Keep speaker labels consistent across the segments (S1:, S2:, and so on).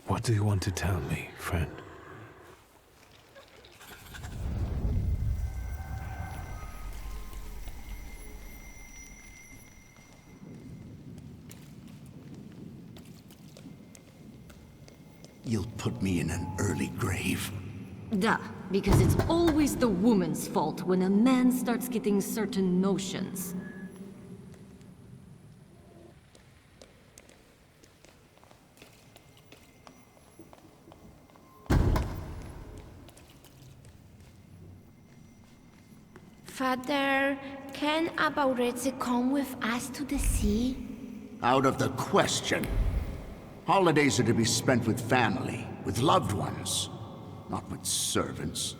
S1: What do you want to tell me, friend?
S2: You'll put me in an early grave.
S3: Duh, because it's always the woman's fault when a man starts getting certain notions.
S4: Father, can Abauretse come with us to the sea?
S2: Out of the question. Holidays are to be spent with family, with loved ones, not with servants.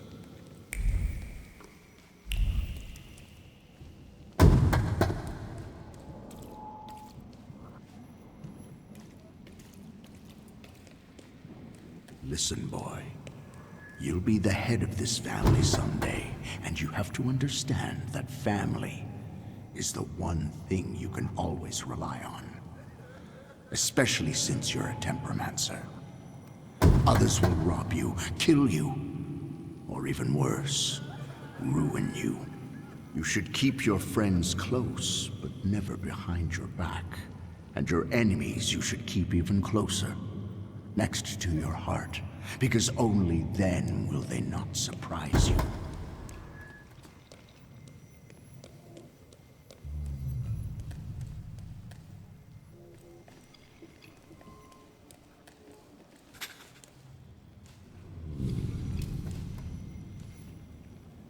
S2: Listen, boy. You'll be the head of this family someday, and you have to understand that family is the one thing you can always rely on. Especially since you're a temperomancer. Others will rob you, kill you, or even worse, ruin you. You should keep your friends close, but never behind your back. And your enemies you should keep even closer, next to your heart, because only then will they not surprise you.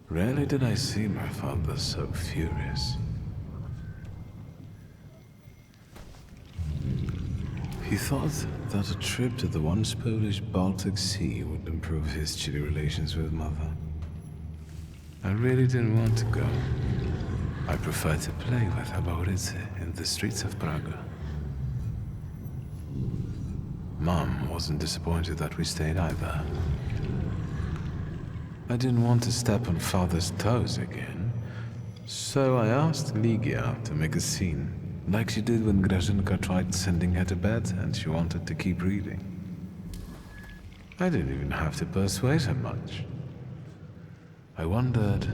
S1: Rarely did I see my father so furious. He thought that a trip to the once Polish Baltic Sea would improve his chilly relations with Mother. I really didn't want to go. I preferred to play with Abauretse in the streets of Praga. Mom wasn't disappointed that we stayed either. I didn't want to step on Father's toes again, so I asked Ligia to make a scene, like she did when Grażynka tried sending her to bed and she wanted to keep reading. I didn't even have to persuade her much. I wondered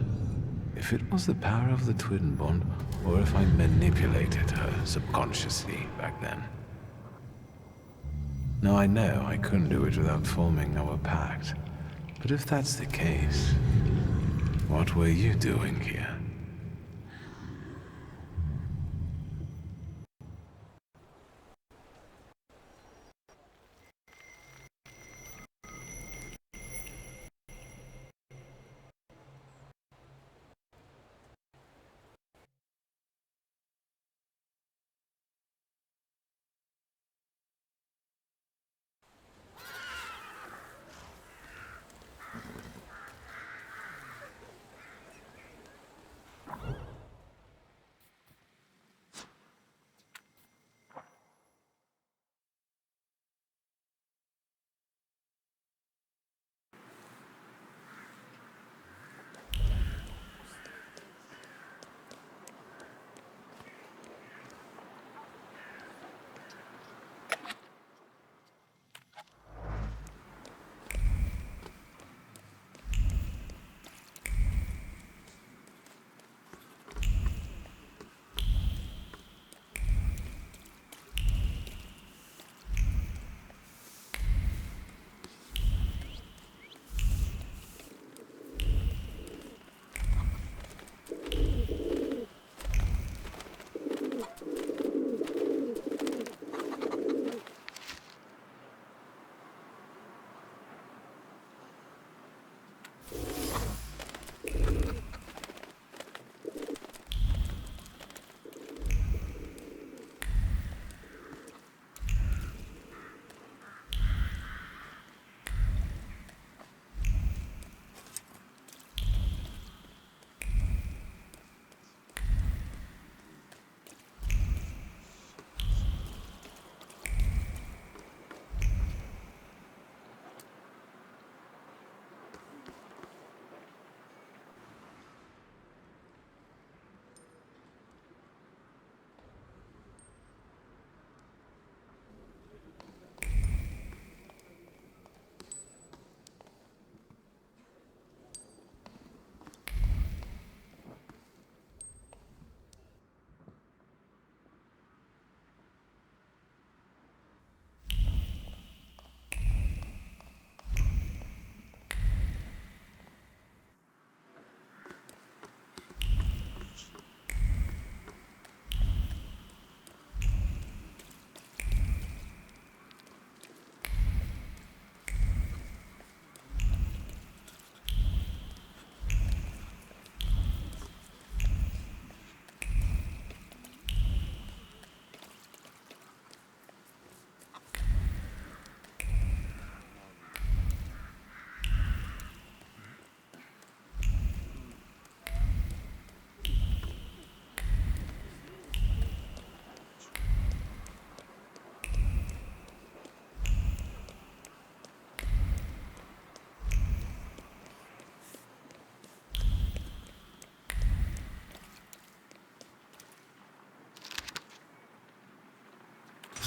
S1: if it was the power of the twin bond or if I manipulated her subconsciously back then. Now I know I couldn't do it without forming our pact. But if that's the case, what were you doing here?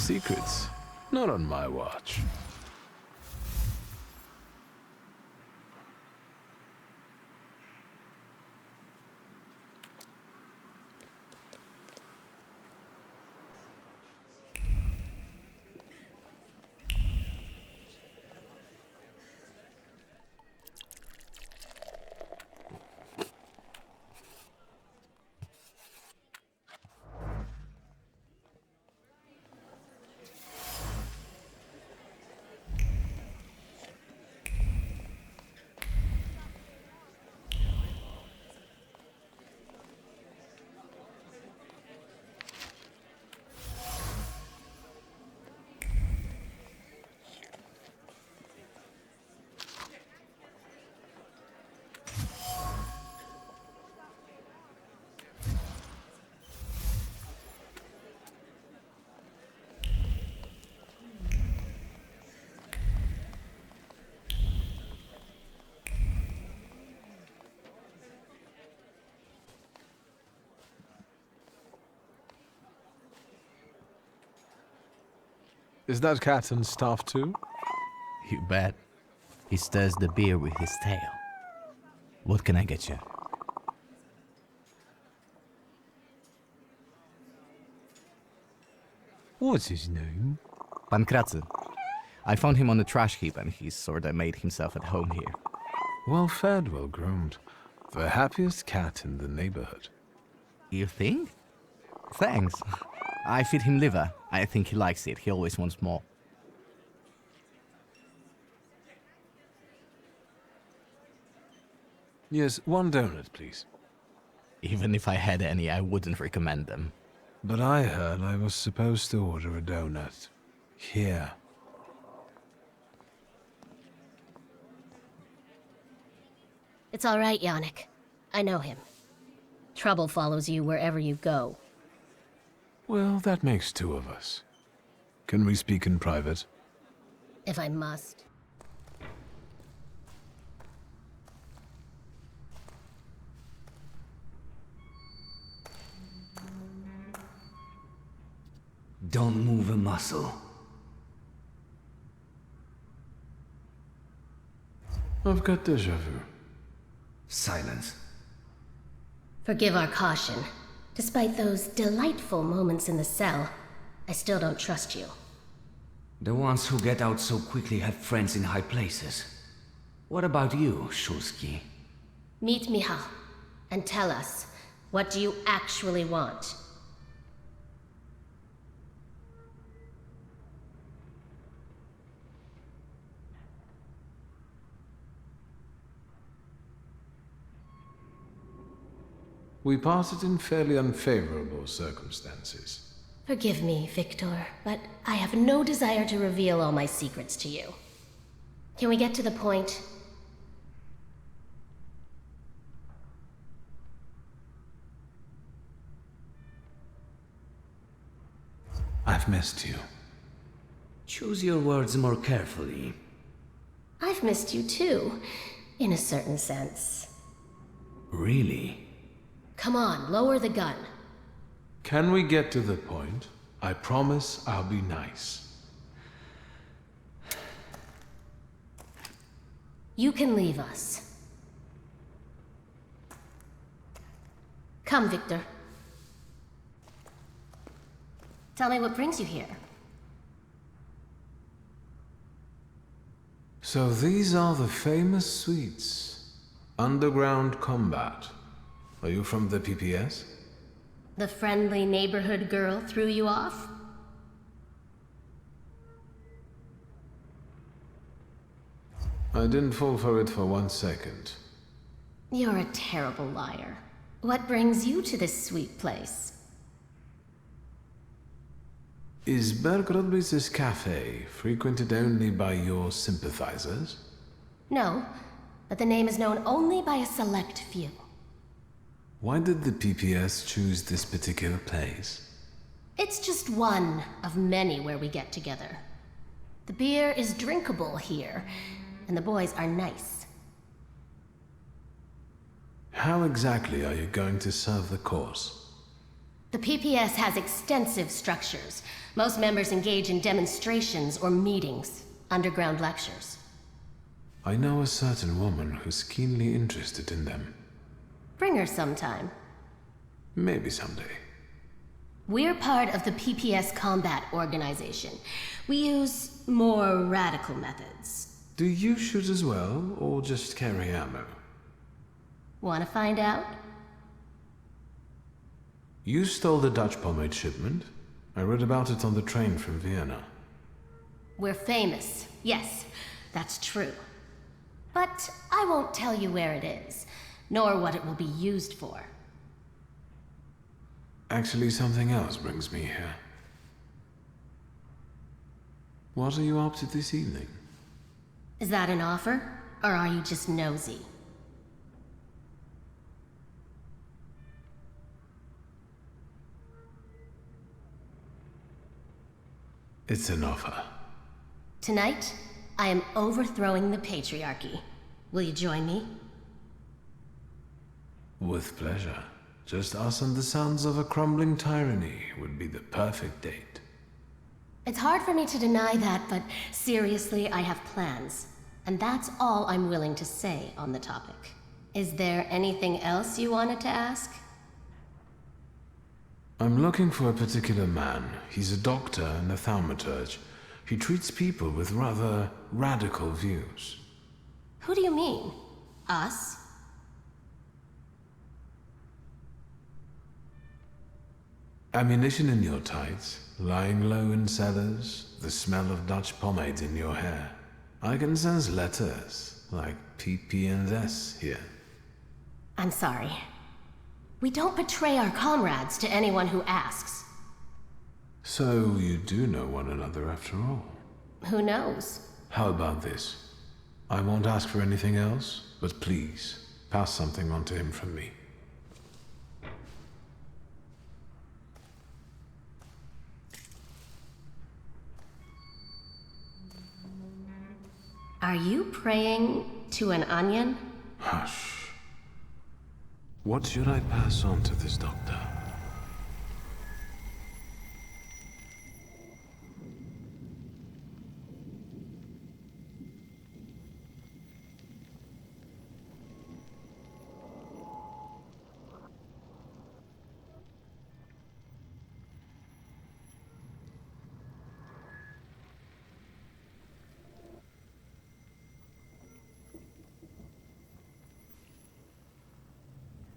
S1: secrets. Not on my watch. Is that Catton's staff too?
S5: You bet. He stirs the beer with his tail. What can I get you?
S1: What's his name?
S5: Pankratzy. I found him on the trash heap and he's sorta made himself at home here.
S1: Well fed, well groomed. The happiest cat in the neighborhood.
S5: You think? Thanks. I feed him liver. I think he likes it. He always wants more.
S1: Yes, one donut, please.
S5: Even if I had any, I wouldn't recommend them.
S1: But I heard I was supposed to order a donut. Here.
S3: It's all right, Yannick. I know him. Trouble follows you wherever you go.
S1: Well, that makes two of us. Can we speak in private?
S3: If I must.
S6: Don't move a muscle.
S1: I've got déjà vu.
S6: Silence.
S3: Forgive our caution. Despite those delightful moments in the cell, I still don't trust you.
S6: The ones who get out so quickly have friends in high places. What about you, Shulsky?
S3: Meet Michal, and tell us, what do you actually want?
S1: We parted in fairly unfavorable circumstances.
S3: Forgive me, Victor, but I have no desire to reveal all my secrets to you. Can we get to the point?
S1: I've missed you.
S6: Choose your words more carefully.
S3: I've missed you too, in a certain sense.
S6: Really?
S3: Come on, lower the gun.
S1: Can we get to the point? I promise I'll be nice.
S3: You can leave us. Come, Victor. Tell me what brings you here.
S1: So these are the famous suites. Underground combat. Are you from the PPS?
S3: The friendly neighborhood girl threw you off?
S1: I didn't fall for it for 1 second.
S3: You're a terrible liar. What brings you to this sweet place?
S1: Is Berg Rodbritz's cafe frequented only by your sympathizers?
S3: No, but the name is known only by a select few.
S1: Why did the PPS choose this particular place?
S3: It's just one of many where we get together. The beer is drinkable here, and the boys are nice.
S1: How exactly are you going to serve the course?
S3: The PPS has extensive structures. Most members engage in demonstrations or meetings, underground lectures.
S1: I know a certain woman who's keenly interested in them.
S3: Bring her sometime.
S1: Maybe someday.
S3: We're part of the PPS Combat Organization. We use more radical methods.
S1: Do you shoot as well, or just carry ammo?
S3: Want to find out?
S1: You stole the Dutch pomade shipment. I read about it on the train from Vienna.
S3: We're famous. Yes, that's true. But I won't tell you where it is, nor what it will be used for.
S1: Actually, something else brings me here. What are you up to this evening?
S3: Is that an offer, or are you just nosy?
S1: It's an offer.
S3: Tonight, I am overthrowing the patriarchy. Will you join me?
S1: With pleasure. Just us and the sounds of a crumbling tyranny would be the perfect date.
S3: It's hard for me to deny that, but seriously, I have plans. And that's all I'm willing to say on the topic. Is there anything else you wanted to ask?
S1: I'm looking for a particular man. He's a doctor and a thaumaturge. He treats people with rather radical views.
S3: Who do you mean? Us?
S1: Ammunition in your tights, lying low in cellars, the smell of Dutch pomade in your hair. I can sense letters, like PP and S here.
S3: I'm sorry. We don't betray our comrades to anyone who asks.
S1: So you do know one another after all.
S3: Who knows?
S1: How about this? I won't ask for anything else, but please, pass something on to him from me.
S3: Are you praying to an onion?
S1: Hush. What should I pass on to this doctor?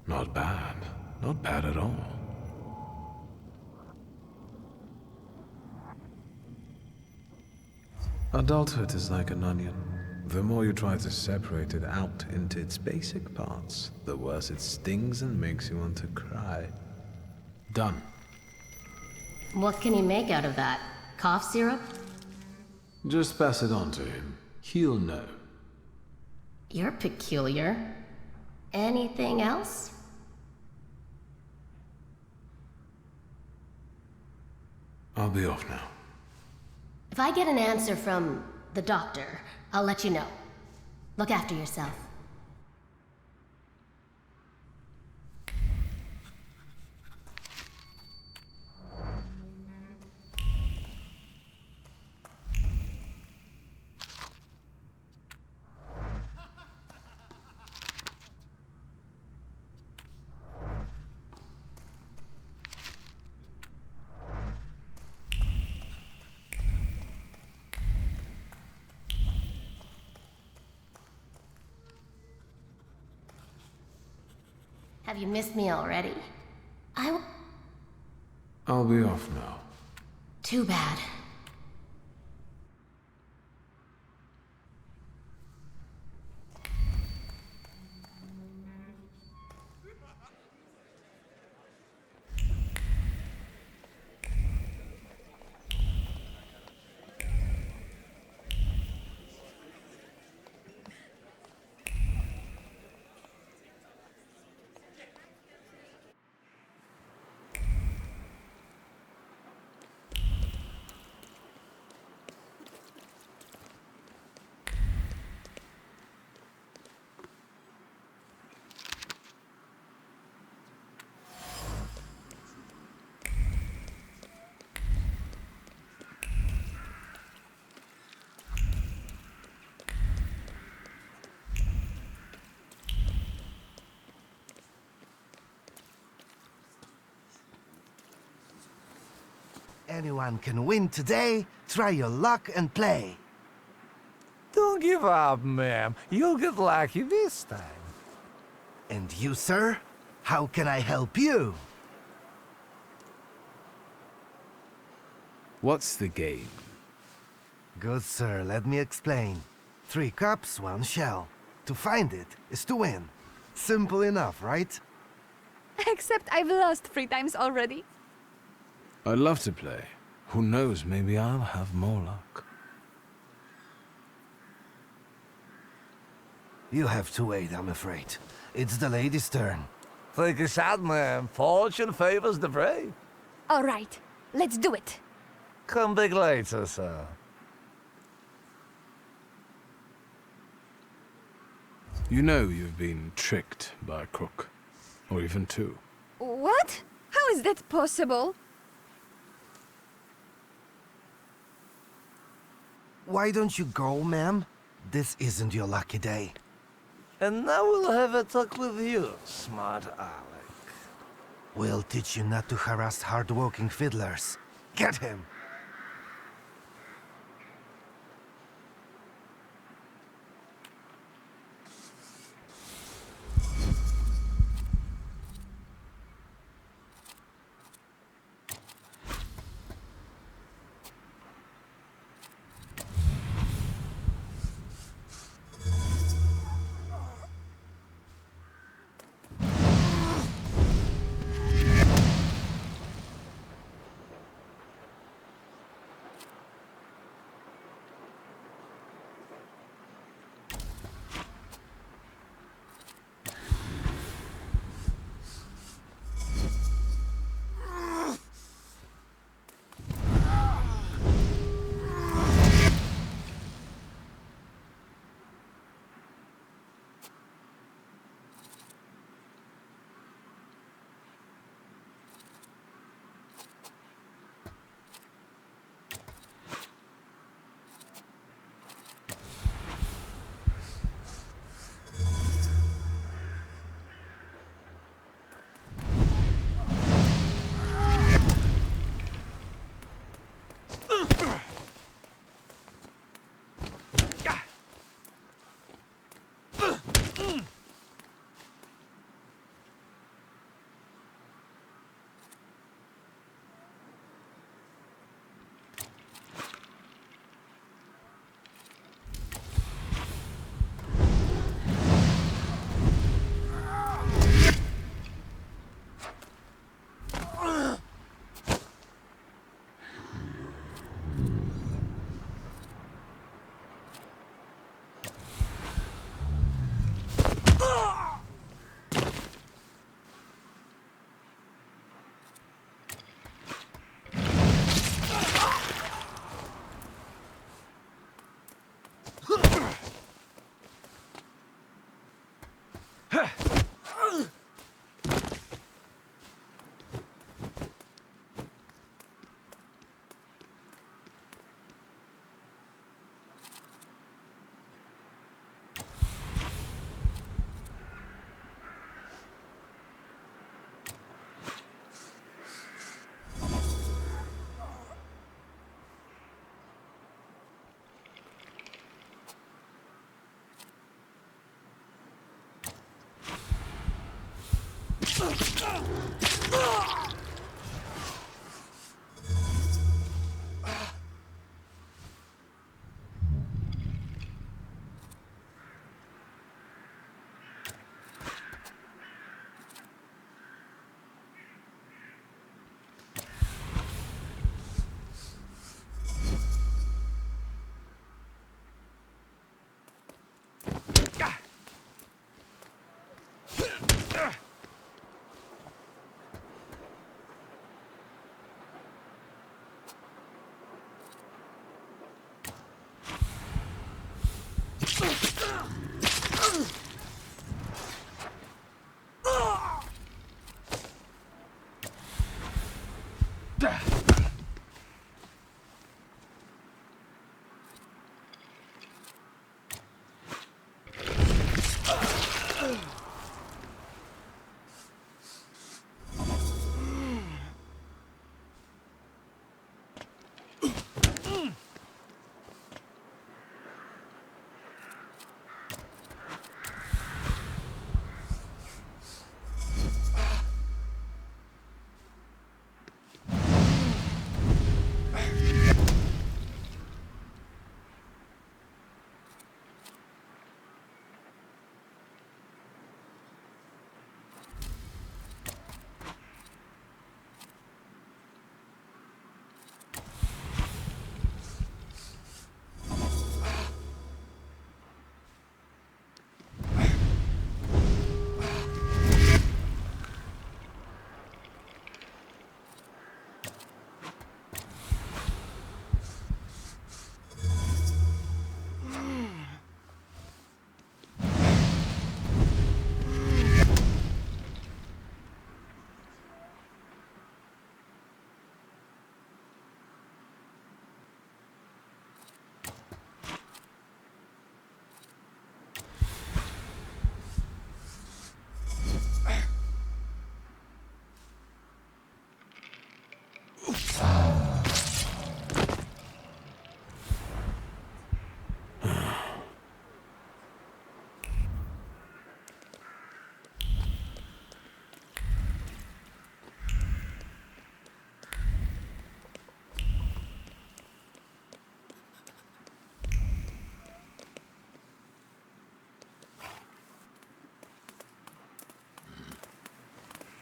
S1: Not bad. Not bad at all. Adulthood is like an onion. The more you try to separate it out into its basic parts, the worse it stings and makes you want to cry. Done.
S3: What can he make out of that? Cough syrup?
S1: Just pass it on to him. He'll know.
S3: You're peculiar. Anything else?
S1: I'll be off now.
S3: If I get an answer from the doctor, I'll let you know. Look after yourself. Have you missed me already?
S1: I'll be off now.
S3: Too bad.
S7: anyone can win today, try your luck and play.
S8: Don't give up, ma'am. You'll get lucky this time.
S7: And you, sir? How can I help you?
S1: What's the game?
S7: Good sir, let me explain. 3 cups, 1 shell. To find it is to win. Simple enough, right?
S9: Except I've lost 3 times already.
S1: I'd love to play. Who knows, maybe I'll have more luck.
S7: You have to wait, I'm afraid. It's the lady's turn.
S8: Take a shot, ma'am. Fortune favors the brave.
S9: All right, let's do it.
S8: Come back later, sir.
S1: You know you've been tricked by a crook. Or even 2.
S9: What? How is that possible?
S7: Why don't you go, ma'am? This isn't your lucky day.
S8: And now we'll have a talk with you, smart Alec.
S7: We'll teach you not to harass hard-working fiddlers. Get him!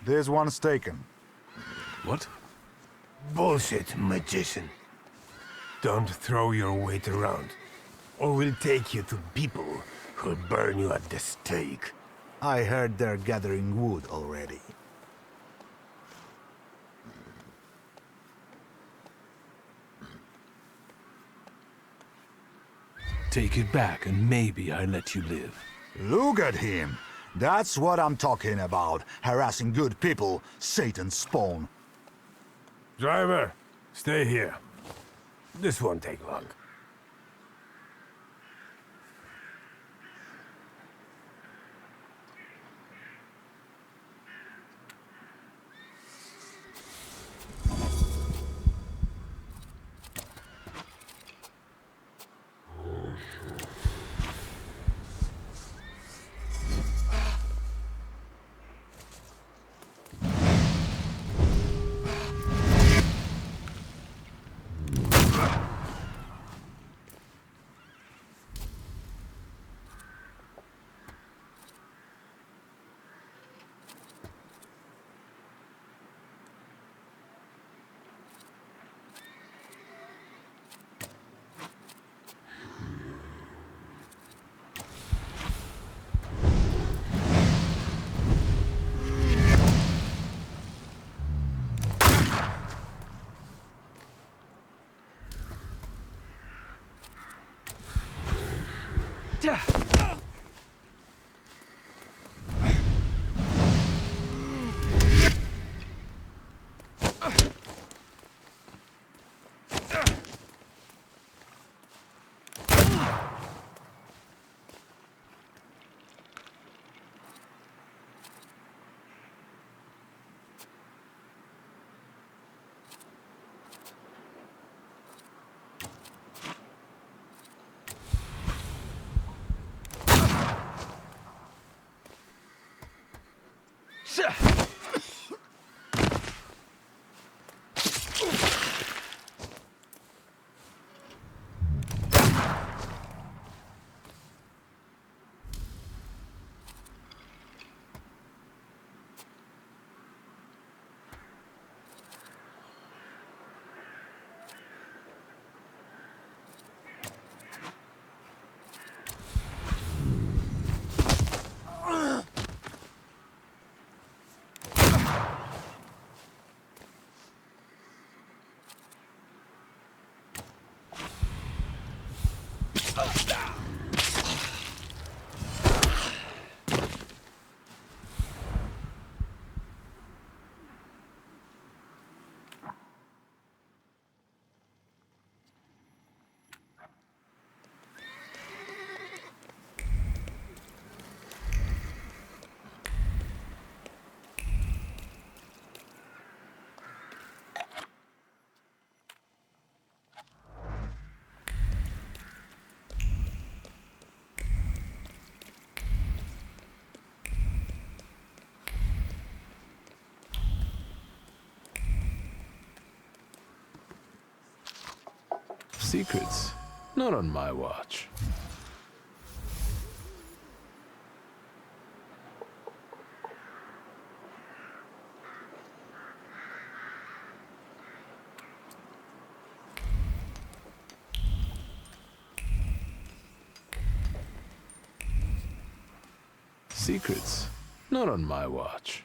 S10: This one's taken.
S1: What?
S11: Bullshit, magician. Don't throw your weight around, or we'll take you to people who'll burn you at the stake.
S10: I heard they're gathering wood already.
S11: Take it back and maybe I let you live.
S10: Look at him! That's what I'm talking about. Harassing good people, Satan's spawn.
S11: Driver, stay here. This won't take long.
S1: Secrets? Not on my watch. Secrets? Not on my watch.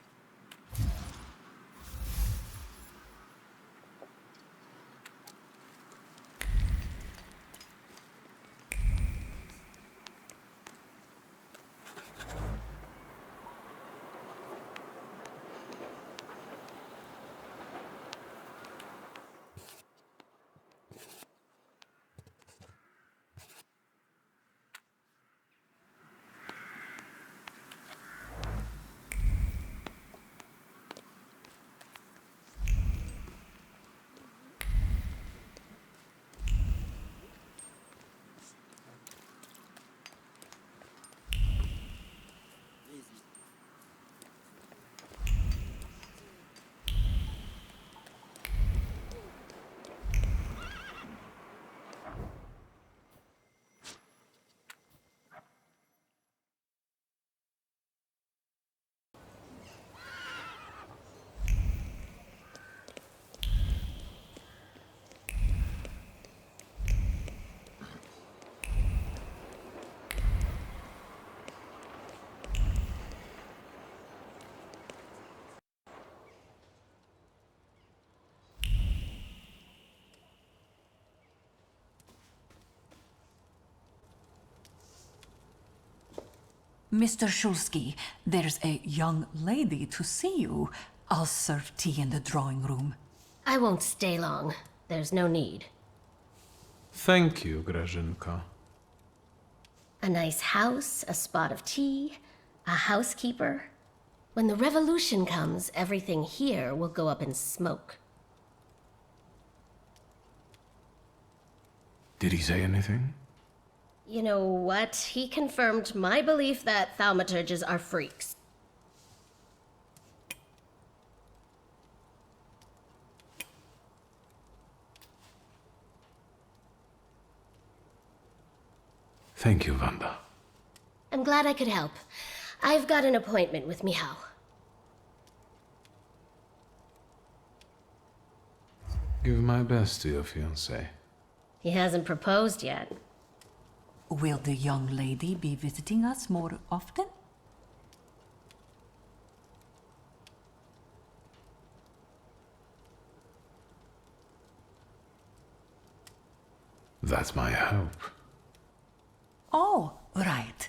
S12: Mr. Shulsky, there's a young lady to see you. I'll serve tea in the drawing room.
S3: I won't stay long. There's no need.
S1: Thank you, Grażynka.
S3: A nice house, a spot of tea, a housekeeper. When the revolution comes, everything here will go up in smoke.
S1: Did he say anything?
S3: You know what? He confirmed my belief that thaumaturges are freaks.
S1: Thank you, Wanda.
S3: I'm glad I could help. I've got an appointment with Michał.
S1: Give my best to your fiancé.
S3: He hasn't proposed yet.
S12: Will the young lady be visiting us more often?
S1: That's my hope.
S12: Oh, right.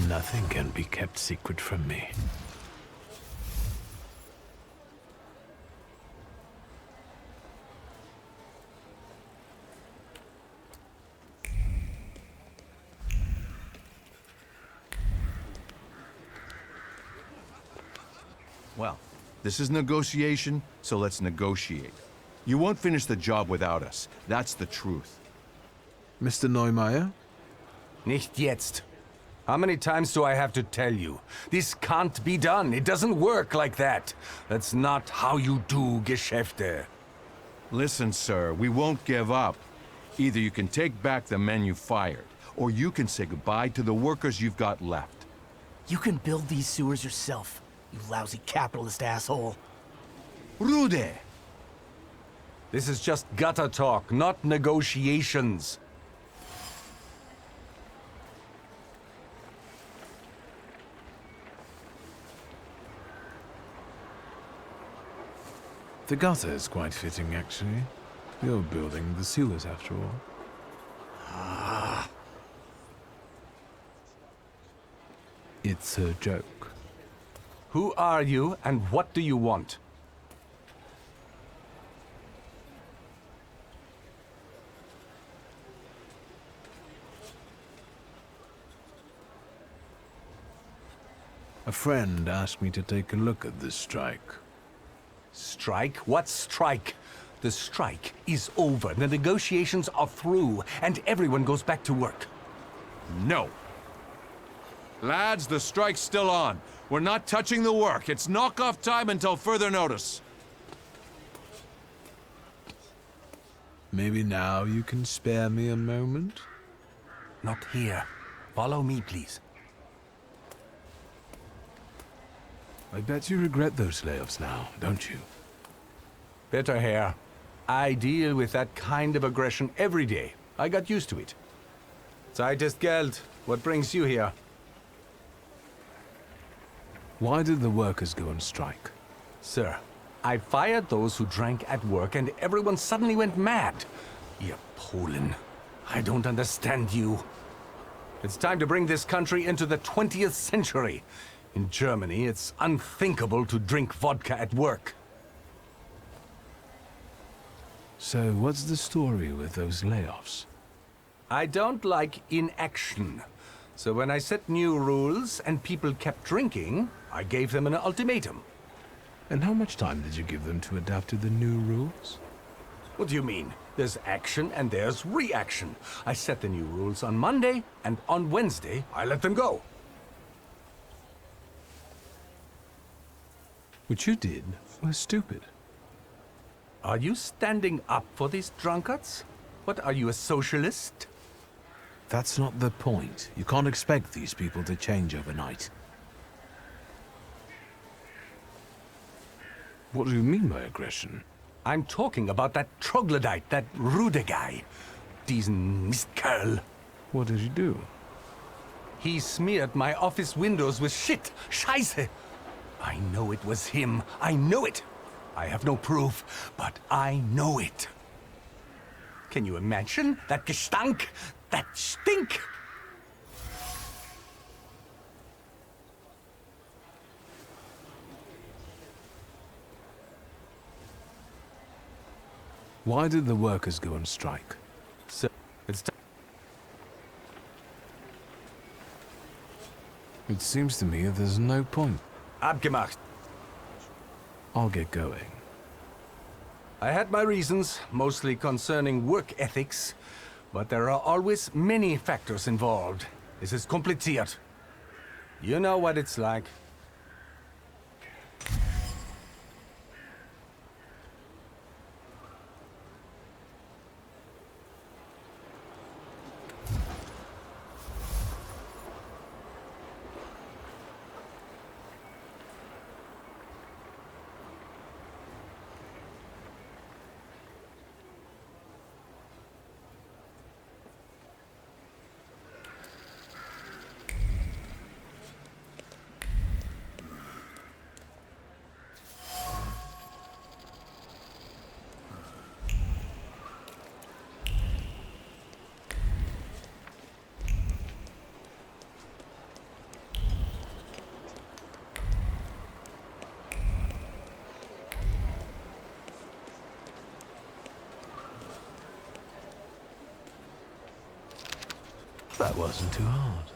S1: Nothing can be kept secret from me.
S13: Well, this is negotiation, so let's negotiate. You won't finish the job without us. That's the truth.
S1: Mr. Neumeier?
S8: Nicht jetzt. How many times do I have to tell you? This can't be done. It doesn't work like that. That's not how you do Geschäfte.
S13: Listen, sir, we won't give up. Either you can take back the men you fired, or you can say goodbye to the workers you've got left.
S14: You can build these sewers yourself, you lousy capitalist asshole.
S13: Rude!
S8: This is just gutter talk, not negotiations.
S1: The gutter is quite fitting, actually. You're building the sewers, after all. It's a joke.
S8: Who are you, and what do you want?
S1: A friend asked me to take a look at this strike.
S8: Strike? What strike? The strike is over. The negotiations are through, and everyone goes back to work.
S13: No. Lads, the strike's still on. We're not touching the work. It's knock-off time until further notice.
S1: Maybe now you can spare me a moment?
S8: Not here. Follow me, please.
S1: I bet you regret those layoffs now, don't you?
S8: Better hair. I deal with that kind of aggression every day. I got used to it. Zeit ist Geld. What brings you here?
S1: Why did the workers go on strike?
S8: Sir, I fired those who drank at work and everyone suddenly went mad. You Polen. I don't understand you. It's time to bring this country into the 20th century. In Germany, it's unthinkable to drink vodka at work.
S1: So what's the story with those layoffs?
S8: I don't like inaction. So when I set new rules and people kept drinking, I gave them an ultimatum.
S1: And how much time did you give them to adapt to the new rules?
S8: What do you mean? There's action and there's reaction. I set the new rules on Monday, and on Wednesday, I let them go.
S1: What you did was stupid.
S8: Are you standing up for these drunkards? What, are you a socialist?
S1: That's not the point. You can't expect these people to change overnight. What do you mean by aggression?
S8: I'm talking about that troglodyte, that Rude guy. Diesen Mistkerl.
S1: What did you do?
S8: He smeared my office windows with shit. Scheiße. I know it was him. I know it. I have no proof, but I know it. Can you imagine that Gestank? That stink?
S1: Why did the workers go on strike?
S8: So, it's
S1: It seems to me there's no point.
S8: Abgemacht.
S1: I'll get going.
S8: I had my reasons, mostly concerning work ethics, but there are always many factors involved. This is kompliziert. You know what it's like.
S1: That wasn't too hard.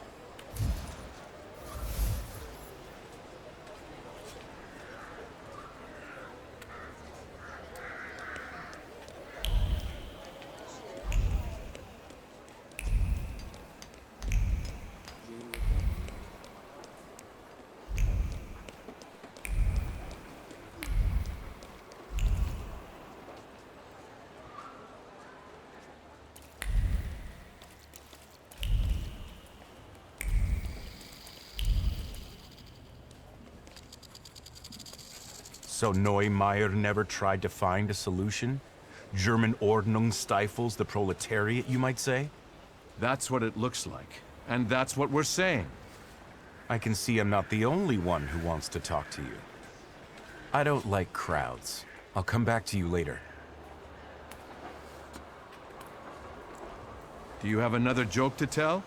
S13: So Neumeier never tried to find a solution? German Ordnung stifles the proletariat, you might say? That's what it looks like. And that's what we're saying.
S15: I can see I'm not the only one who wants to talk to you. I don't like crowds. I'll come back to you later.
S13: Do you have another joke to tell?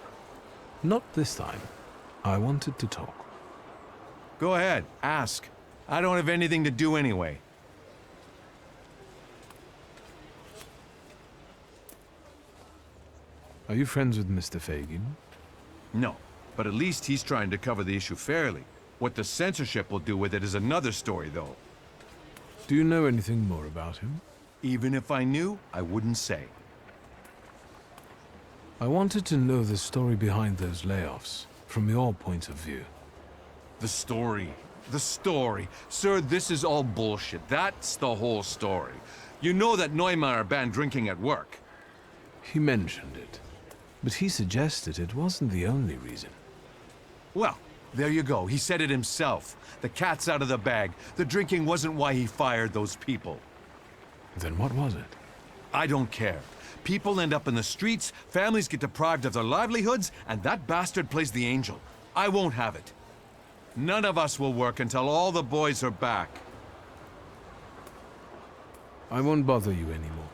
S1: Not this time. I wanted to talk.
S13: Go ahead, ask. I don't have anything to do anyway.
S1: Are you friends with Mr. Fagin?
S13: No, but at least he's trying to cover the issue fairly. What the censorship will do with it is another story, though.
S1: Do you know anything more about him?
S13: Even if I knew, I wouldn't say.
S1: I wanted to know the story behind those layoffs, from your point of view.
S13: The story. The story. Sir, this is all bullshit. That's the whole story. You know that Neumeier banned drinking at work.
S1: He mentioned it, but he suggested it wasn't the only reason.
S13: Well, there you go. He said it himself. The cat's out of the bag. The drinking wasn't why he fired those people.
S1: Then what was it?
S13: I don't care. People end up in the streets, families get deprived of their livelihoods, and that bastard plays the angel. I won't have it. None of us will work until all the boys are back.
S1: I won't bother you anymore.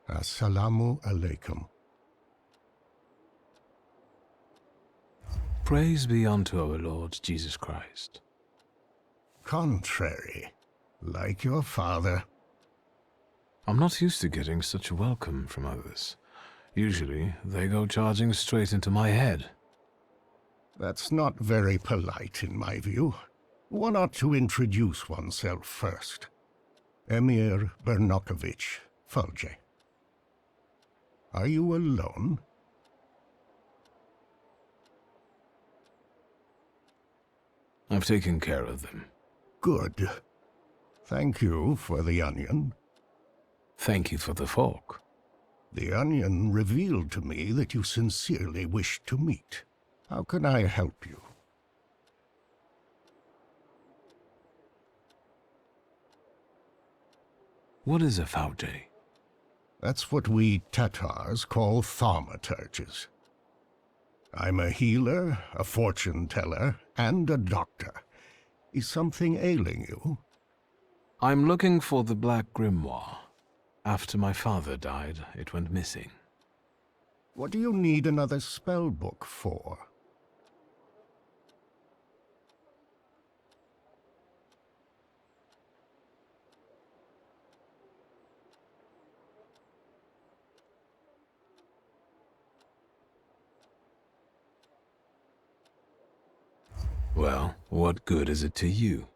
S16: Assalamu alaikum.
S1: Praise be unto our Lord Jesus Christ.
S16: Contrary, like your father.
S1: I'm not used to getting such a welcome from others. Usually, they go charging straight into my head.
S16: That's not very polite in my view. One ought to introduce oneself first. Emir Bernakovich, Fulge. Are you alone?
S1: I've taken care of them.
S16: Good. Thank you for the onion.
S1: Thank you for the fork.
S16: The onion revealed to me that you sincerely wish to meet. How can I help you?
S1: What is a Faude?
S16: That's what we Tatars call thaumaturges. I'm a healer, a fortune teller, and a doctor. Is something ailing you?
S1: I'm looking for the Black Grimoire. After my father died, it went missing.
S16: What do you need another spell book for?
S1: Well, what good is it to you?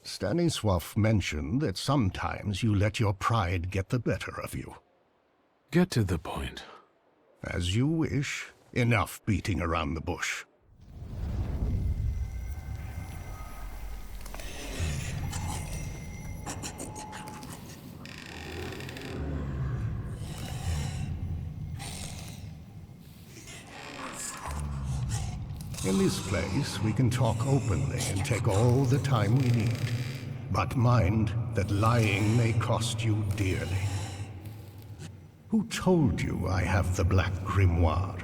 S16: Stanisław mentioned that sometimes you let your pride get the better of you.
S1: Get to the point.
S16: As you wish. Enough beating around the bush. In this place, we can talk openly and take all the time we need. But mind that lying may cost you dearly. Who told you I have the Black Grimoire?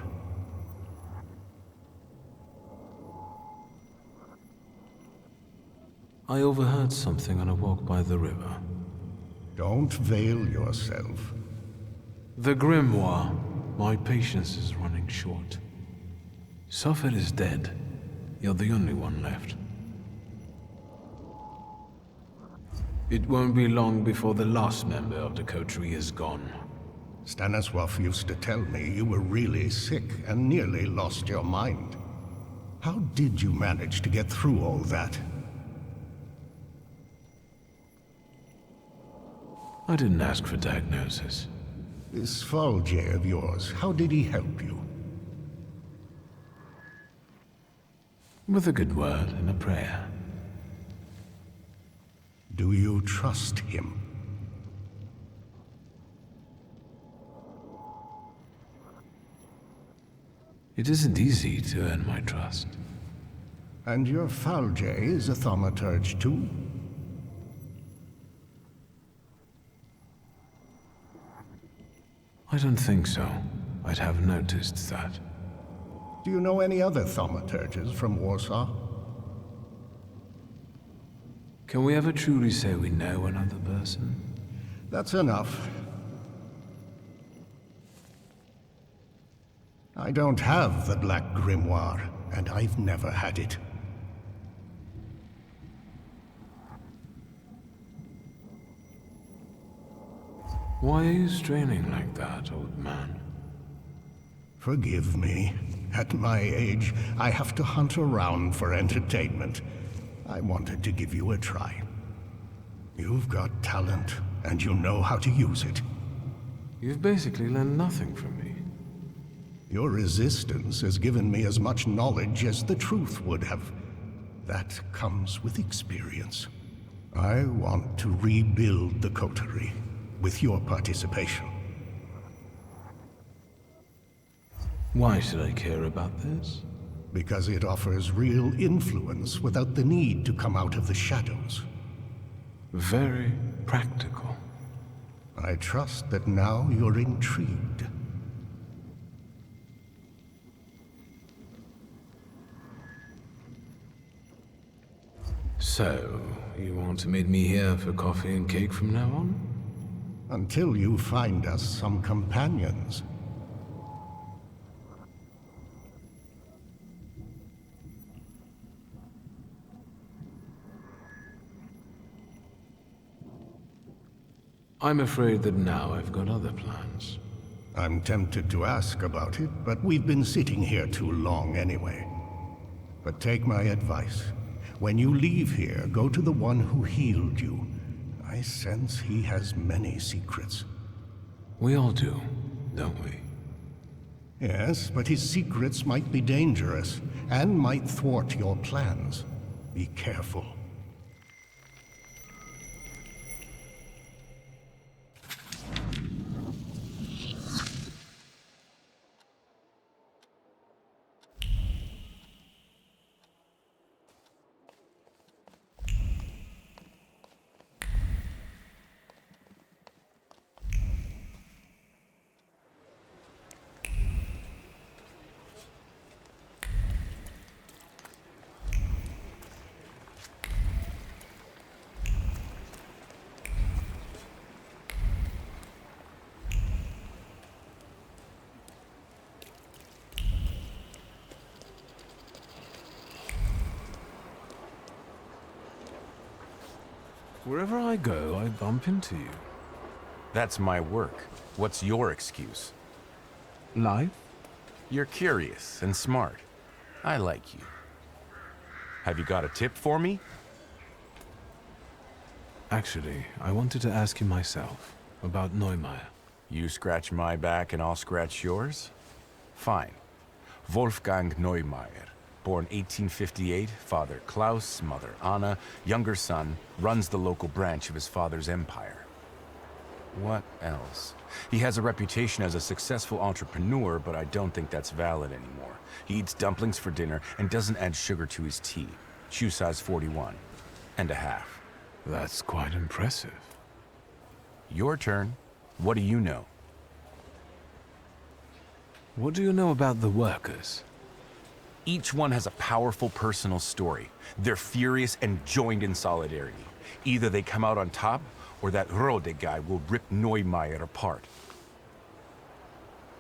S1: I overheard something on a walk by the river.
S16: Don't veil yourself.
S1: The Grimoire. My patience is running short. Sofir is dead. You're the only one left. It won't be long before the last member of the coterie is gone.
S16: Stanisław used to tell me you were really sick and nearly lost your mind. How did you manage to get through all that?
S1: I didn't ask for diagnosis.
S16: This Fulge of yours, how did he help you?
S1: With a good word and a prayer.
S16: Do you trust him?
S1: It isn't easy to earn my trust.
S16: And your Fulge is a thaumaturge too?
S1: I don't think so. I'd have noticed that.
S16: Do you know any other thaumaturges from Warsaw?
S1: Can we ever truly say we know another person?
S16: That's enough. I don't have the Black Grimoire, and I've never had it.
S1: Why are you straining like that, old man?
S16: Forgive me. At my age, I have to hunt around for entertainment. I wanted to give you a try. You've got talent, and you know how to use it.
S1: You've basically learned nothing from me.
S16: Your resistance has given me as much knowledge as the truth would have. That comes with experience. I want to rebuild the coterie, with your participation.
S1: Why should I care about this?
S16: Because it offers real influence without the need to come out of the shadows.
S1: Very practical.
S16: I trust that now you're intrigued.
S1: So, you want to meet me here for coffee and cake from now on?
S16: Until you find us some companions.
S1: I'm afraid that now I've got other plans.
S16: I'm tempted to ask about it, but we've been sitting here too long anyway. But take my advice. When you leave here, go to the one who healed you. I sense he has many secrets.
S1: We all do, don't we?
S16: Yes, but his secrets might be dangerous, and might thwart your plans. Be careful.
S1: Wherever I go, I bump into you.
S13: That's my work. What's your excuse?
S1: Life?
S13: You're curious and smart. I like you. Have you got a tip for me?
S1: Actually, I wanted to ask you myself, about Neumeier.
S13: You scratch my back and I'll scratch yours? Fine. Wolfgang Neumeier, born 1858, father Klaus, mother Anna, younger son, runs the local branch of his father's empire. What else? He has a reputation as a successful entrepreneur, but I don't think that's valid anymore. He eats dumplings for dinner and doesn't add sugar to his tea. Shoe size 41 and a half.
S1: That's quite impressive.
S13: Your turn. What do you know?
S1: What do you know about the workers?
S13: Each one has a powerful personal story. They're furious and joined in solidarity. Either they come out on top, or that Rode guy will rip Neumeier apart.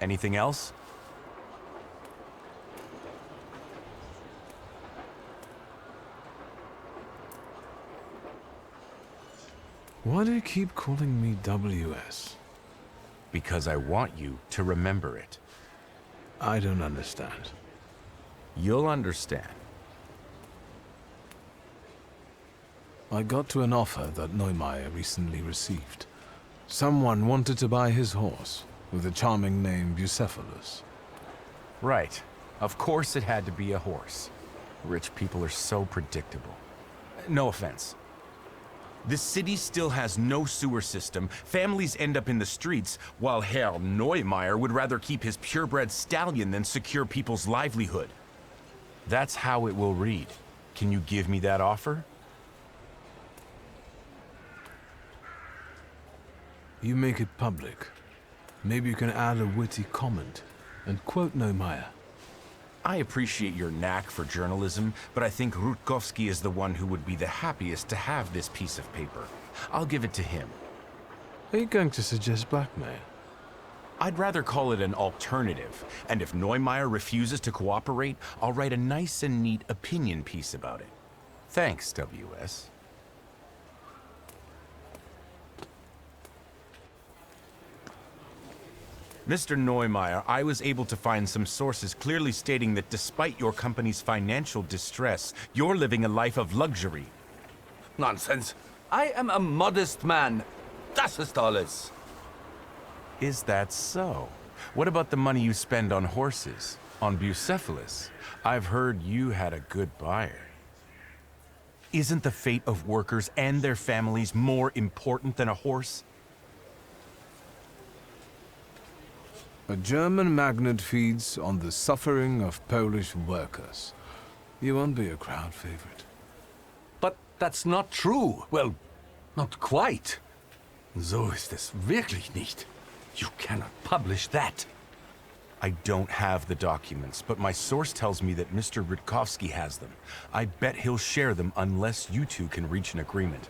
S13: Anything else?
S1: Why do you keep calling me WS?
S13: Because I want you to remember it.
S1: I don't understand.
S13: You'll understand.
S1: I got to an offer that Neumeier recently received. Someone wanted to buy his horse, with a charming name Bucephalus.
S13: Right. Of course it had to be a horse. Rich people are so predictable. No offense. The city still has no sewer system, families end up in the streets, while Herr Neumeier would rather keep his purebred stallion than secure people's livelihood. That's how it will read. Can you give me that offer?
S1: You make it public. Maybe you can add a witty comment and quote Neumeier.
S15: I appreciate your knack for journalism, but I think Rutkowski is the one who would be the happiest to have this piece of paper. I'll give it to him.
S1: Are you going to suggest blackmail?
S15: I'd rather call it an alternative, and if Neumeier refuses to cooperate, I'll write a nice and neat opinion piece about it. Thanks, WS. Mr. Neumeier, I was able to find some sources clearly stating that despite your company's financial distress, you're living a life of luxury.
S8: Nonsense. I am a modest man. Das ist alles.
S15: Is that so? What about the money you spend on horses? On Bucephalus? I've heard you had a good buyer. Isn't the fate of workers and their families more important than a horse?
S1: A German magnate feeds on the suffering of Polish workers. You won't be a crowd favorite.
S8: But that's not true. Well, not quite. So ist es wirklich nicht. You cannot publish that.
S15: I don't have the documents, but my source tells me that Mr. Rutkowski has them. I bet he'll share them unless you two can reach an agreement.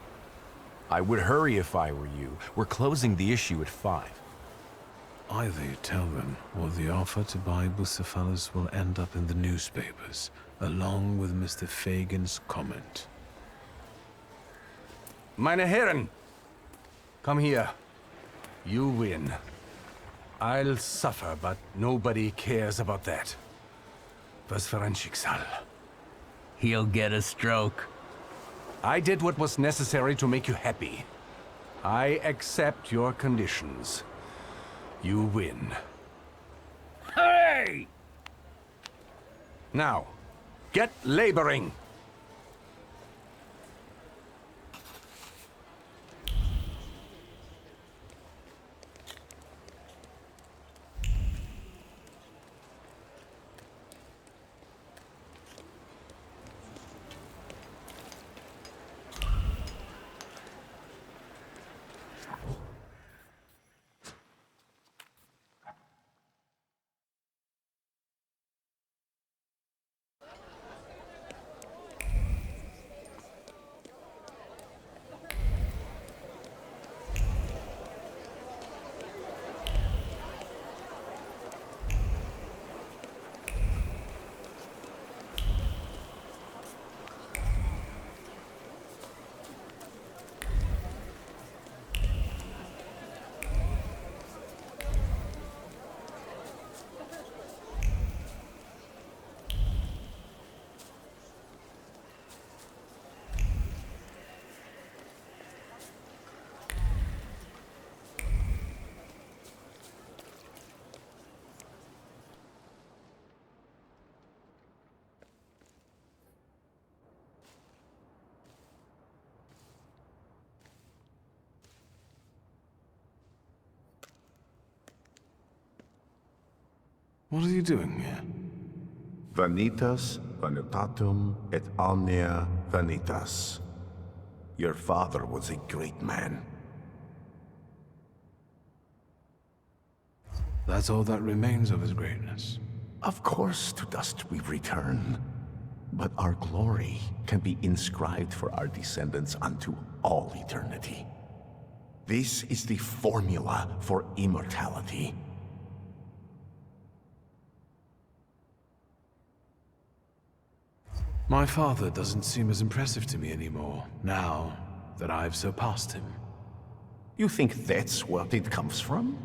S15: I would hurry if I were you. We're closing the issue at 5.
S1: Either you tell them, or the offer to buy Bucephalus will end up in the newspapers, along with Mr. Fagin's comment.
S8: Meine Herren, come here. You win. I'll suffer, but nobody cares about that. Was für ein Schicksal.
S14: He'll get a stroke.
S8: I did what was necessary to make you happy. I accept your conditions. You win. Hey! Now, get laboring!
S1: What are you doing here?
S17: Vanitas, vanitatum, et omnia vanitas. Your father was a great man.
S1: That's all that remains of his greatness.
S17: Of course, to dust we return. But our glory can be inscribed for our descendants unto all eternity. This is the formula for immortality.
S1: My father doesn't seem as impressive to me anymore, now that I've surpassed him.
S17: You think that's what it comes from?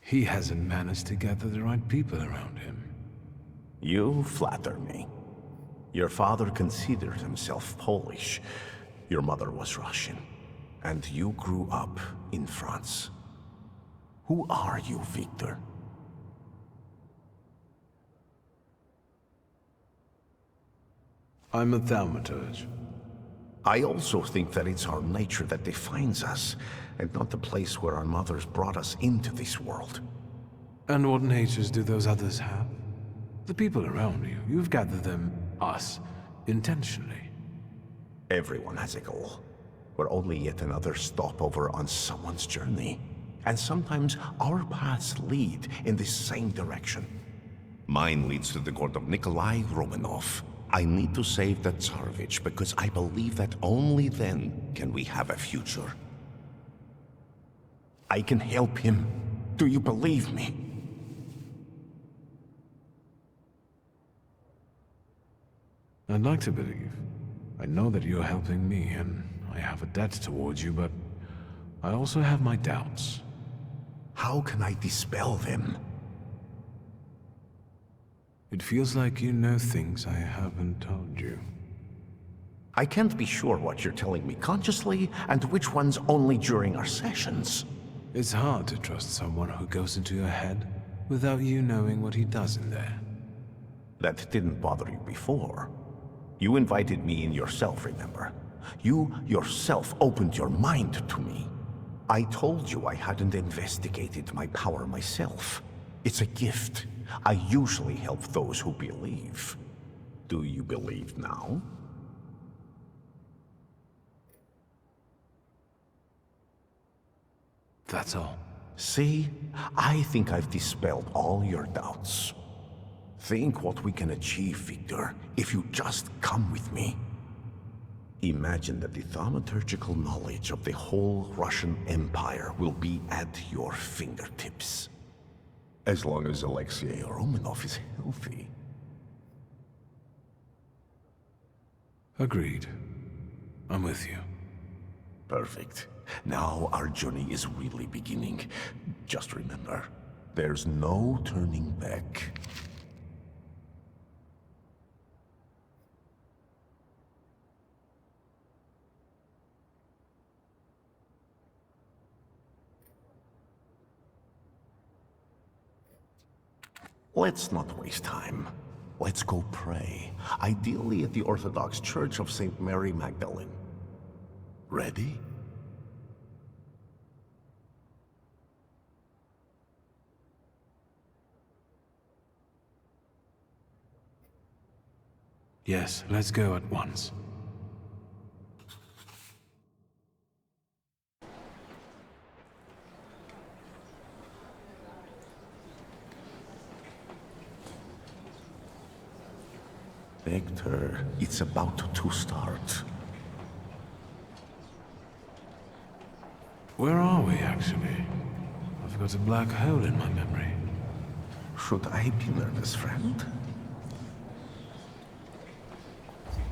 S1: He hasn't managed to gather the right people around him.
S17: You flatter me. Your father considered himself Polish. Your mother was Russian. And you grew up in France. Who are you, Victor?
S1: I'm a thaumaturge.
S17: I also think that it's our nature that defines us, and not the place where our mothers brought us into this world.
S1: And what natures do those others have? The people around you. You've gathered them, us, intentionally.
S17: Everyone has a goal. We're only yet another stopover on someone's journey. And sometimes our paths lead in the same direction. Mine leads to the court of Nikolai Romanov. I need to save the Tsarevich because I believe that only then can we have a future. I can help him. Do you believe me?
S1: I'd like to believe. I know that you're helping me, and I have a debt towards you, but I also have my doubts.
S17: How can I dispel them?
S1: It feels like you know things I haven't told you.
S17: I can't be sure what you're telling me consciously, and which ones only during our sessions.
S1: It's hard to trust someone who goes into your head without you knowing what he does in there.
S17: That didn't bother you before. You invited me in yourself, remember? You yourself opened your mind to me. I told you I hadn't investigated my power myself. It's a gift. I usually help those who believe. Do you believe now?
S1: That's all.
S17: See? I think I've dispelled all your doubts. Think what we can achieve, Victor, if you just come with me. Imagine that the thaumaturgical knowledge of the whole Russian Empire will be at your fingertips. As long as Alexei Romanov is healthy.
S1: Agreed. I'm with you.
S17: Perfect. Now our journey is really beginning. Just remember, there's no turning back. Let's not waste time. Let's go pray, ideally at the Orthodox Church of St. Mary Magdalene. Ready?
S1: Yes, let's go at once.
S17: Victor, it's about to start.
S1: Where are we, actually? I've got a black hole in my memory.
S17: Should I be nervous, friend?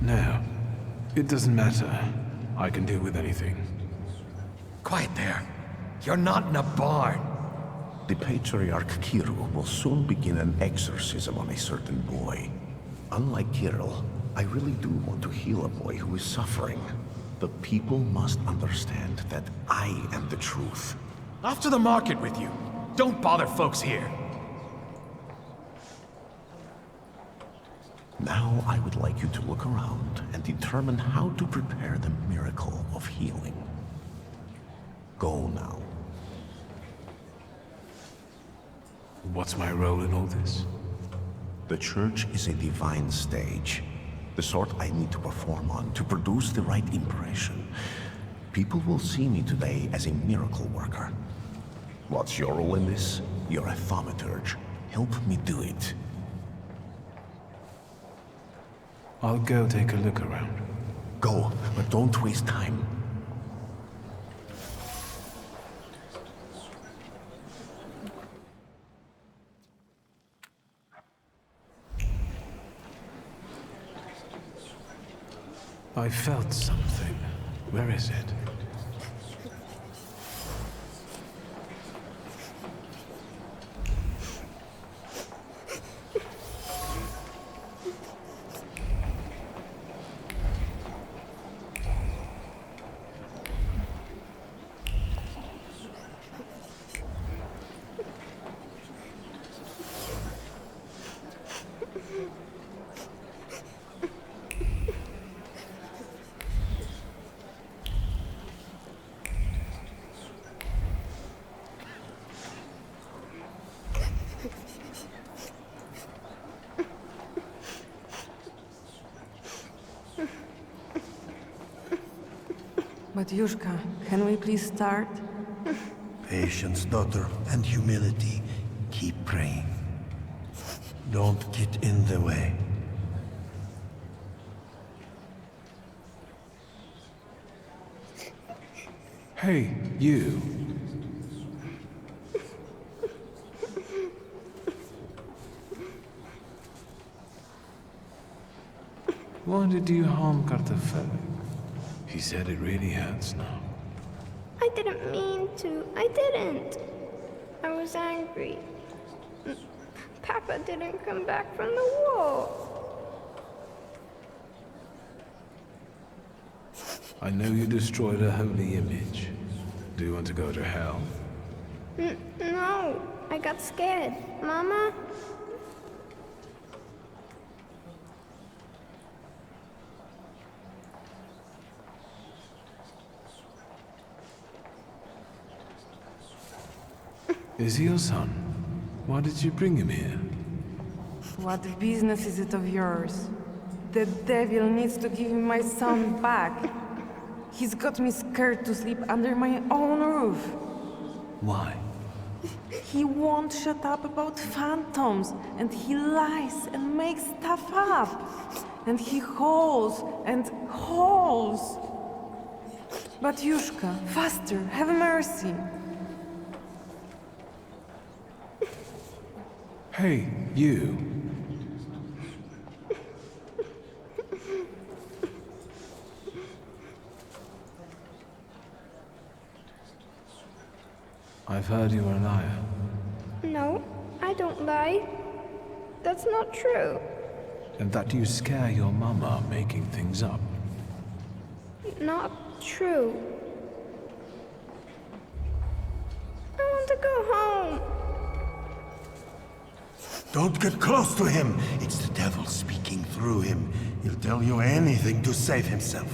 S1: No. It doesn't matter. I can deal with anything.
S18: Quiet there. You're not in a barn.
S17: The Patriarch Kirill will soon begin an exorcism on a certain boy. Unlike Kirill, I really do want to heal a boy who is suffering. The people must understand that I am the truth.
S18: Off to the market with you. Don't bother folks here.
S17: Now I would like you to look around and determine how to prepare the miracle of healing. Go now.
S1: What's my role in all this?
S17: The church is a divine stage. The sort I need to perform on to produce the right impression. People will see me today as a miracle worker. What's your role in this? You're a thaumaturge. Help me do it.
S1: I'll go take a look around.
S17: Go, but don't waste time.
S1: I felt something. Where is it?
S19: But Yushka, can we please start?
S11: Patience, daughter, and humility. Keep praying. Don't get in the way.
S1: Hey, you. Why did you harm Kartafel? He said it really hurts now.
S4: I didn't mean to. I didn't. I was angry. Papa didn't come back from the war.
S1: I know you destroyed a holy image. Do you want to go to hell?
S4: No, I got scared. Mama?
S1: Is he your son? Why did you bring him here?
S19: What business is it of yours? The devil needs to give me my son back. He's got me scared to sleep under my own roof.
S1: Why?
S19: He won't shut up about phantoms, and he lies and makes stuff up. And he hauls and hauls. But Yushka, faster, have mercy.
S1: Hey, you. I've heard you were a liar.
S4: No, I don't lie. That's not true.
S1: And that you scare your mama making things up.
S4: Not true. I want to go home.
S11: Don't get close to him. It's the devil speaking through him. He'll tell you anything to save himself.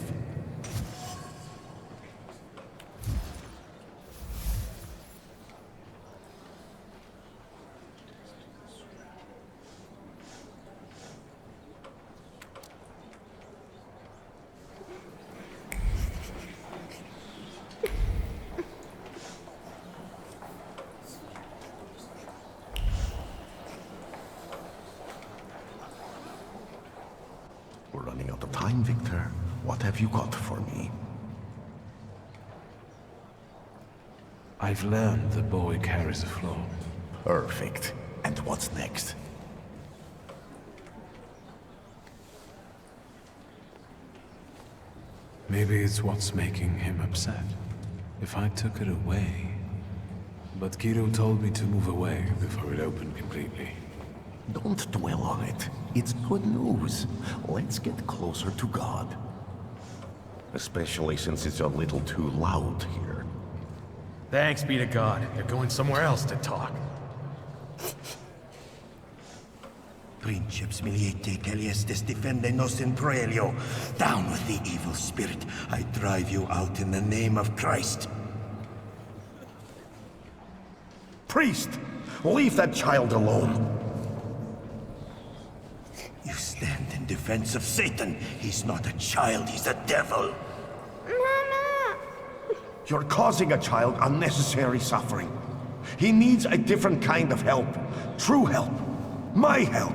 S17: We're running out of time, Victor. What have you got for me?
S1: I've learned the boy carries a flaw.
S17: Perfect. And what's next?
S1: Maybe it's what's making him upset. If I took it away... But Kiro told me to move away before it opened completely.
S17: Don't dwell on it. It's good news. Let's get closer to God. Especially since it's a little too loud here.
S18: Thanks be to God. They're going somewhere else to talk.
S11: Princeps miliete caliestes defendenos in proelio. Down with the evil spirit. I drive you out in the name of Christ.
S17: Priest! Leave that child alone!
S11: You stand in defense of Satan. He's not a child, he's a devil.
S4: Mama!
S17: You're causing a child unnecessary suffering. He needs a different kind of help. True help. My help.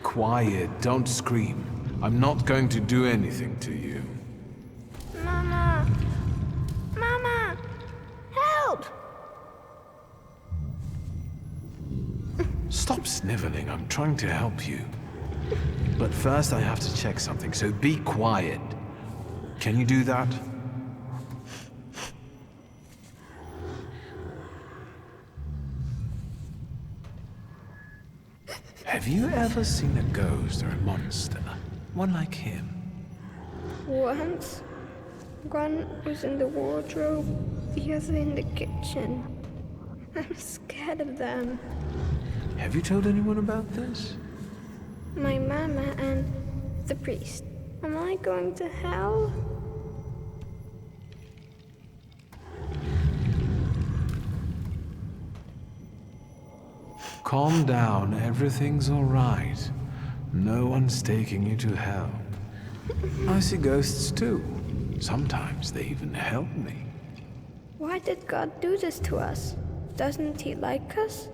S1: Quiet, don't scream. I'm not going to do anything to you.
S4: Mama! Mama! Help!
S1: Stop sniveling, I'm trying to help you. But first I have to check something, so be quiet. Can you do that? Have you ever seen a ghost or a monster? One like him?
S4: Once. One was in the wardrobe, the other in the kitchen. I'm scared of them.
S1: Have you told anyone about this?
S4: My mama and the priest. Am I going to hell?
S1: Calm down, everything's alright. No one's taking you to hell. I see ghosts too. Sometimes they even help me.
S4: Why did God do this to us? Doesn't he like us?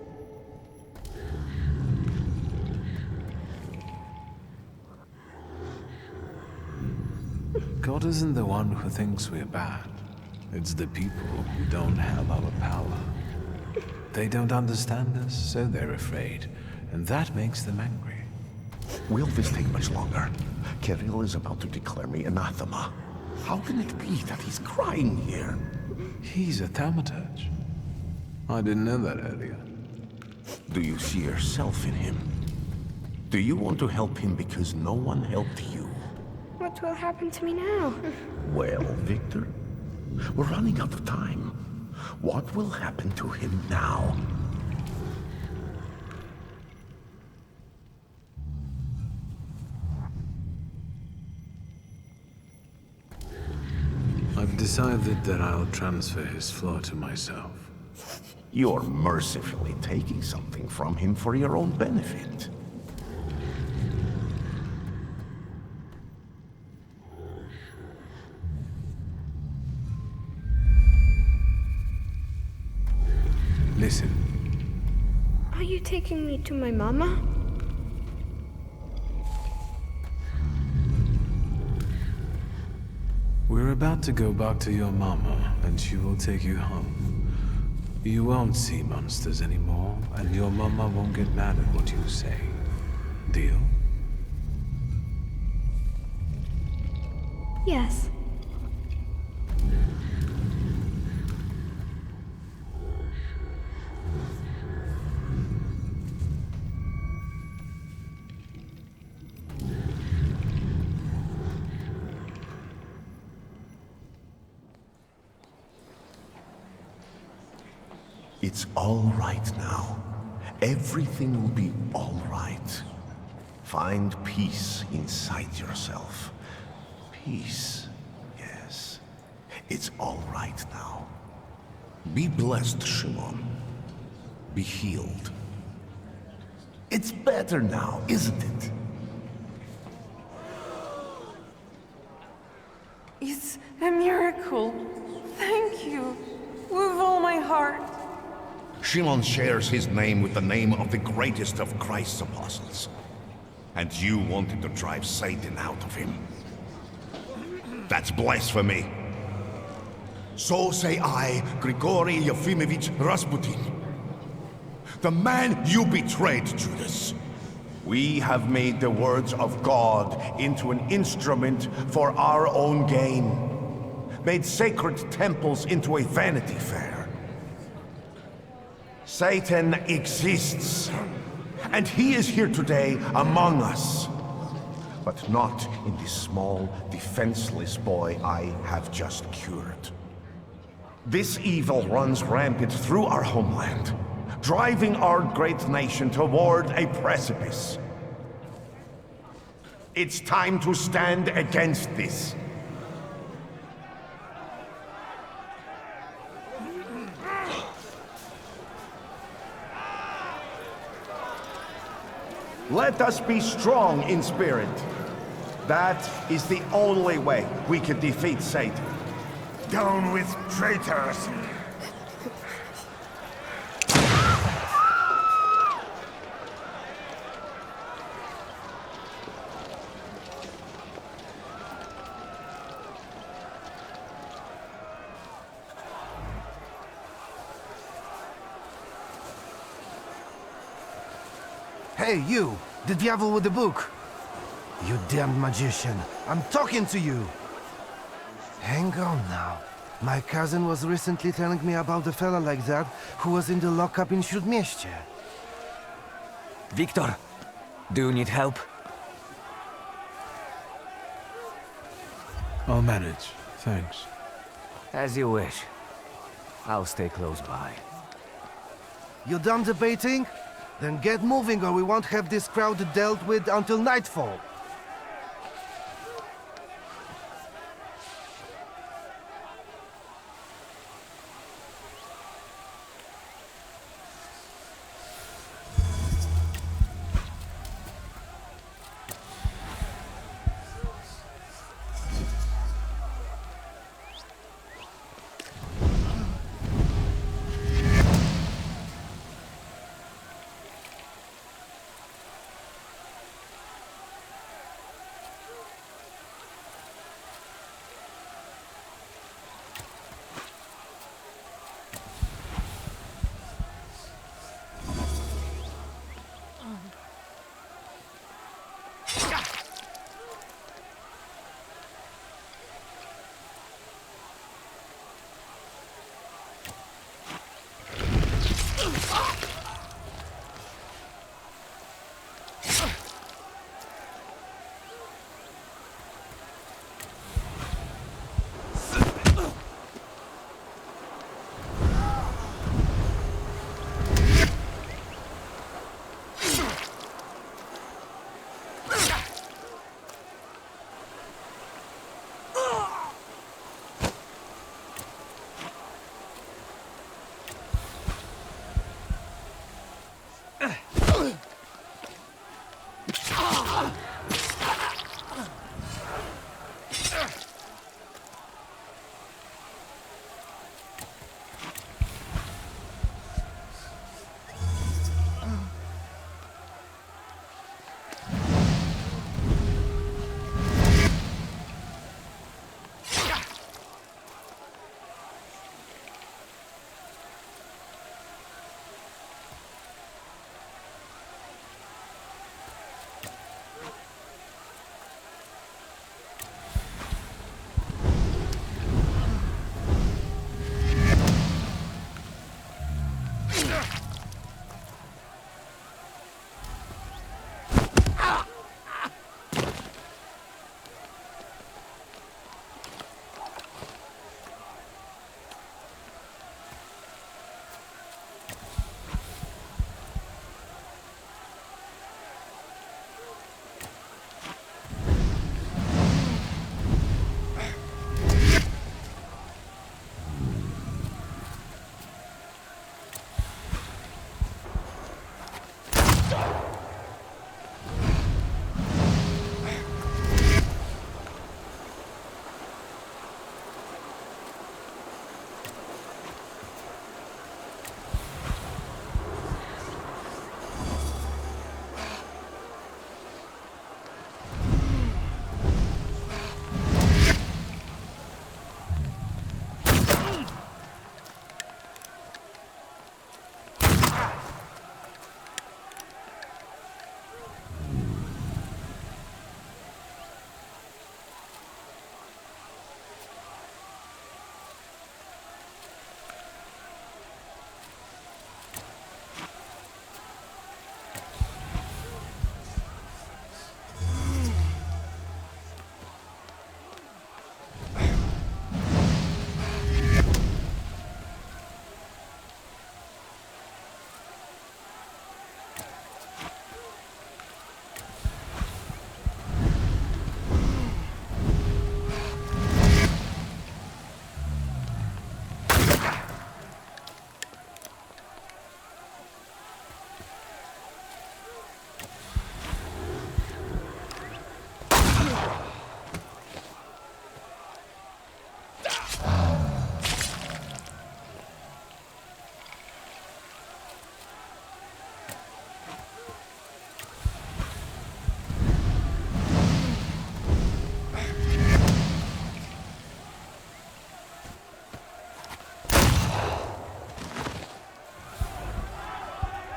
S1: God isn't the one who thinks we're bad. It's the people who don't have our power. They don't understand us, so they're afraid. And that makes them angry.
S17: Will this take much longer? Kirill is about to declare me anathema. How can it be that he's crying here?
S1: He's a thaumaturge. I didn't know that earlier.
S17: Do you see yourself in him? Do you want to help him because no one helped you?
S4: What will happen to me now?
S17: Well, Victor, we're running out of time. What will happen to him now?
S1: I've decided that I'll transfer his flaw to myself.
S17: You're mercifully taking something from him for your own benefit.
S1: Listen.
S4: Are you taking me to my mama?
S1: We're about to go back to your mama, and she will take you home. You won't see monsters anymore, and your mama won't get mad at what you say. Deal?
S4: Yes.
S17: It's all right now. Everything will be all right. Find peace inside yourself. Peace, yes. It's all right now. Be blessed, Shimon. Be healed. It's better now, isn't it?
S19: It's a miracle. Thank you. With all my heart.
S17: Shimon shares his name with the name of the greatest of Christ's apostles. And you wanted to drive Satan out of him. That's blasphemy. So say I, Grigory Yefimovich Rasputin. The man you betrayed, Judas. We have made the words of God into an instrument for our own gain. Made sacred temples into a vanity fair. Satan exists, and he is here today among us. But not in this small, defenseless boy I have just cured. This evil runs rampant through our homeland, driving our great nation toward a precipice. It's time to stand against this. Let us be strong in spirit. That is the only way we can defeat Satan.
S11: Down with traitors!
S7: Hey, you! The devil with the book! You damned magician! I'm talking to you! Hang on now. My cousin was recently telling me about a fella like that who was in the lockup in Śródmieście.
S6: Victor, do you need help?
S1: I'll manage. Thanks.
S6: As you wish. I'll stay close by.
S7: You done debating? Then get moving or we won't have this crowd dealt with until nightfall.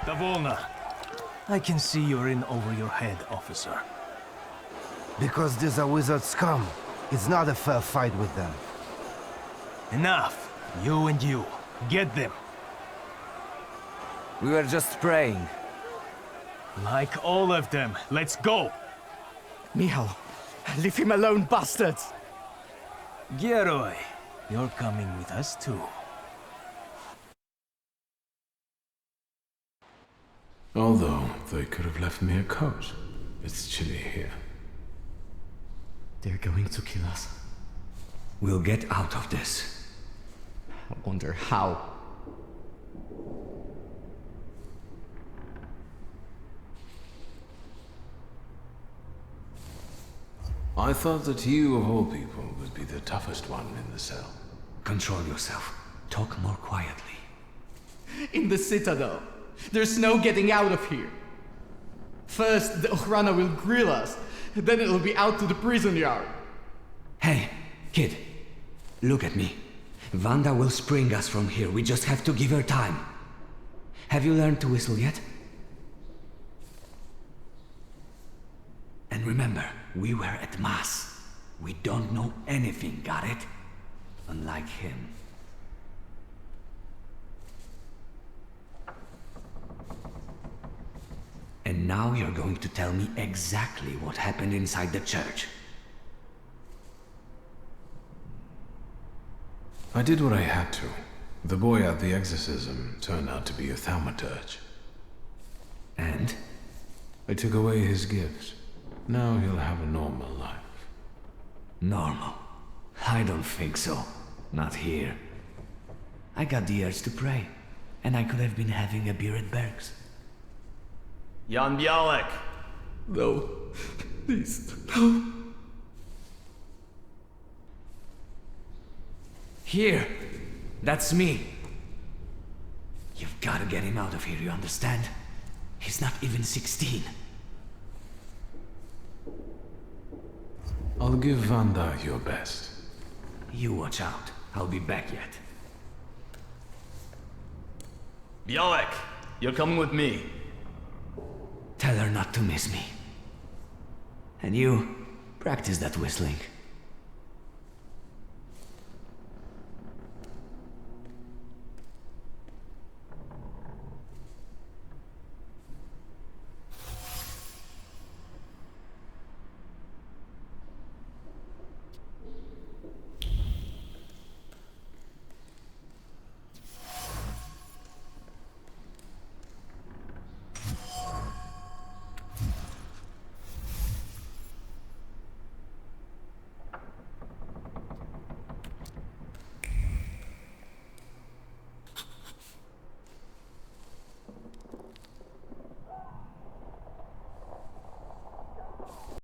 S14: Davolna, I can see you're in over your head, officer.
S7: Because these are wizard scum. It's not a fair fight with them.
S14: Enough! You and you. Get them.
S6: We were just praying.
S14: Like all of them. Let's go!
S5: Michal, leave him alone, bastards!
S14: Gieroj, you're coming with us too.
S1: Although they could have left me a coat. It's chilly here.
S5: They're going to kill us.
S6: We'll get out of this.
S5: I wonder how.
S1: I thought that you, of all people, would be the toughest one in the cell.
S6: Control yourself. Talk more quietly.
S5: In the Citadel. There's no getting out of here. First, the Ochrana will grill us. Then it'll be out to the prison yard.
S6: Hey, kid. Look at me. Wanda will spring us from here. We just have to give her time. Have you learned to whistle yet? And remember, we were at Mass. We don't know anything, got it? Unlike him. And now you're going to tell me exactly what happened inside the church.
S1: I did what I had to. The boy at the exorcism turned out to be a thaumaturge.
S6: And?
S1: I took away his gifts. Now he'll have a normal life.
S6: Normal? I don't think so. Not here. I got the urge to pray, and I could have been having a beer at Berg's.
S14: Jan Bialek!
S5: No. Please, no.
S6: Here! That's me! You've gotta get him out of here, you understand? He's not even 16.
S1: I'll give Wanda your best.
S6: You watch out. I'll be back yet.
S14: Bialek, you're coming with me.
S6: Tell her not to miss me. And you, practice that whistling.